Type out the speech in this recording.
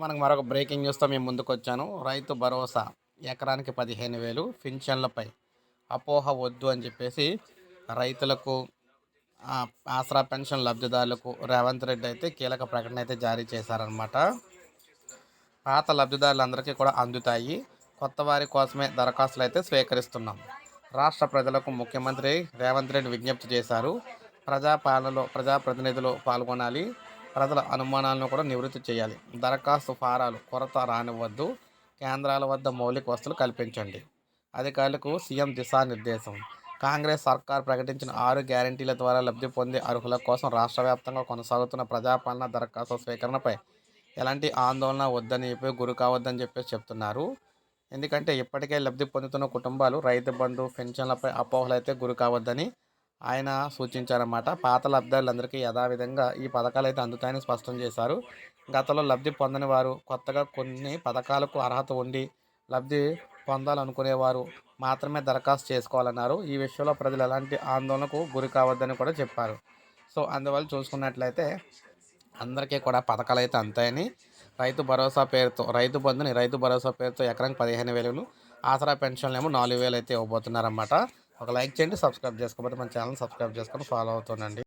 మనకు మరొక బ్రేకింగ్ న్యూస్‌తో మీ ముందుకొచ్చాను. రైతు భరోసా ఎకరానికి 15,000 పింఛన్లపై అపోహ వద్దు అని చెప్పేసి రైతులకు ఆసరా పెన్షన్ లబ్ధిదారులకు రేవంత్ రెడ్డి అయితే కీలక ప్రకటన అయితే జారీ చేశారనమాట. పాత లబ్ధిదారులందరికీ కూడా అందుతాయి. కొత్త వారి కోసమే దరఖాస్తులు అయితే స్వీకరిస్తున్నాం. రాష్ట్ర ప్రజలకు ముఖ్యమంత్రి రేవంత్ రెడ్డి విజ్ఞప్తి చేశారు. ప్రజాపాలనలో ప్రజాప్రతినిధులు పాల్గొనాలి. ప్రజల అనుమానాలను కూడా నివృత్తి చేయాలి. దరఖాస్తు ఫారాలు కొరత రానివ్వద్దు. కేంద్రాల వద్ద మౌలిక వసతులు కల్పించండి. అధికారులకు సీఎం దిశానిర్దేశం. కాంగ్రెస్ సర్కార్ ప్రకటించిన 6 గ్యారంటీల ద్వారా లబ్ధి పొందే అర్హుల కోసం రాష్ట్ర వ్యాప్తంగా కొనసాగుతున్న ప్రజాపాలన దరఖాస్తు స్వీకరణపై ఎలాంటి ఆందోళన వద్దని గురి కావద్దని చెప్పేసి చెప్తున్నారు. ఎందుకంటే ఇప్పటికే లబ్ధి పొందుతున్న కుటుంబాలు రైతు బంధు పెన్షన్లపై అపోహలైతే గురి కావద్దని ఆయన సూచించారన్నమాట. పాత లబ్ధిదారులందరికీ యథావిధంగా ఈ పథకాలు అయితే అందుతాయని స్పష్టం చేశారు. గతంలో లబ్ధి పొందని వారు కొత్తగా కొన్ని పథకాలకు అర్హత ఉండి లబ్ధి పొందాలనుకునేవారు మాత్రమే దరఖాస్తు చేసుకోవాలన్నారు. ఈ విషయంలో ప్రజలు ఎలాంటి ఆందోళనకు గురి కావద్దని కూడా చెప్పారు. సో అందువల్ల చూసుకున్నట్లయితే అందరికీ కూడా పథకాలు అయితే అంతాయని రైతు భరోసా పేరుతో రైతు భరోసా పేరుతో ఎకరానికి 15,000 ఆసరా పెన్షన్లు ఏమో 4,000 అయితే ఇవ్వబోతున్నారన్నమాట. ఒక లైక్ చేయండి, సబ్స్క్రైబ్ చేసుకోకపోతే మన ఛానల్ సబ్స్క్రైబ్ చేసుకొని ఫాలో అవుతుండండి.